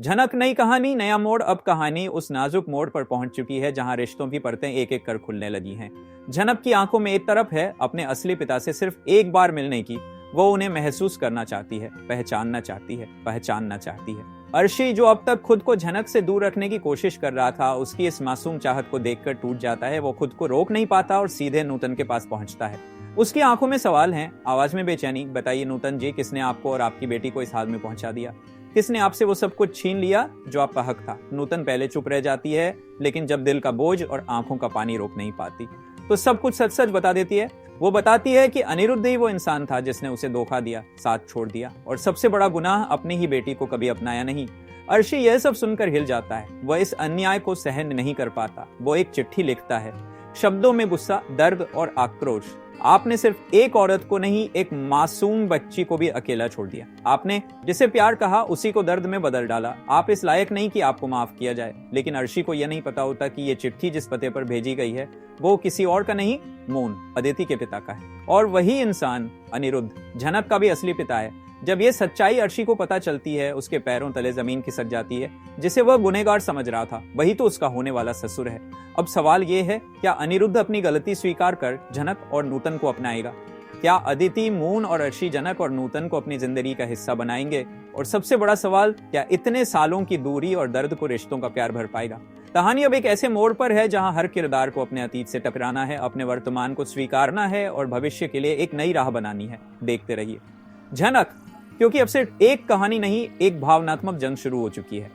झनक नई कहानी नया मोड़। अब कहानी उस नाजुक मोड़ पर पहुंच चुकी है जहां रिश्तों की परतें एक एक कर खुलने लगी हैं। झनक की आंखों में एक तरफ है अपने असली पिता से सिर्फ एक बार मिलने की। वो उन्हें महसूस करना चाहती है, पहचानना चाहती है, पहचानना चाहती है। अर्शी जो अब तक खुद को झनक से दूर रखने की कोशिश कर रहा था, उसकी इस मासूम चाहत को देखकर टूट जाता है। वो खुद को रोक नहीं पाता और सीधे नूतन के पास पहुंचता है। उसकी आंखों में सवाल हैं, आवाज में बेचैनी। बताइए नूतन जी, किसने आपको और आपकी बेटी को इस हाल में पहुंचा दिया? किसने आपसे वो सब कुछ छीन लिया जो आपका हक था? नूतन पहले चुप रह जाती है, लेकिन जब दिल का बोझ और आंखों का पानी रोक नहीं पाती तो सब कुछ सच सच बता देती है। वो बताती है कि अनिरुद्ध ही वो इंसान था जिसने उसे धोखा दिया, साथ छोड़ दिया और सबसे बड़ा गुनाह अपनी ही बेटी को कभी अपनाया नहीं। अर्शी यह सब सुनकर हिल जाता है। वह इस अन्याय को सहन नहीं कर पाता। वो एक चिट्ठी लिखता है, शब्दों में गुस्सा, दर्द और आक्रोश। आपने सिर्फ एक औरत को नहीं, एक मासूम बच्ची को भी अकेला छोड़ दिया। आपने जिसे प्यार कहा उसी को दर्द में बदल डाला। आप इस लायक नहीं कि आपको माफ किया जाए। लेकिन अर्शी को यह नहीं पता होता कि यह चिट्ठी जिस पते पर भेजी गई है वो किसी और का नहीं, मून, अदिति के पिता का है। और वही इंसान अनिरुद्ध, झनक का भी असली पिता है। जब ये सच्चाई अर्शी को पता चलती है, उसके पैरों तले जमीन खिसक जाती है। जिसे वह गुनहगार समझ रहा था, वही तो उसका होने वाला ससुर है। अब सवाल ये है, क्या अनिरुद्ध अपनी गलती स्वीकार कर झनक और नूतन को अपनाएगा? क्या अदिति, मून और अर्शी झनक और नूतन को अपनी जिंदगी का हिस्सा बनाएंगे? और सबसे बड़ा सवाल, क्या इतने सालों की दूरी और दर्द को रिश्तों का प्यार भर पाएगा? कहानी अब एक ऐसे मोड़ पर है जहां हर किरदार को अपने अतीत से टकराना है, अपने वर्तमान को स्वीकारना है और भविष्य के लिए एक नई राह बनानी है। देखते रहिए झनक, क्योंकि अब सिर्फ एक कहानी नहीं, एक भावनात्मक जंग शुरू हो चुकी है।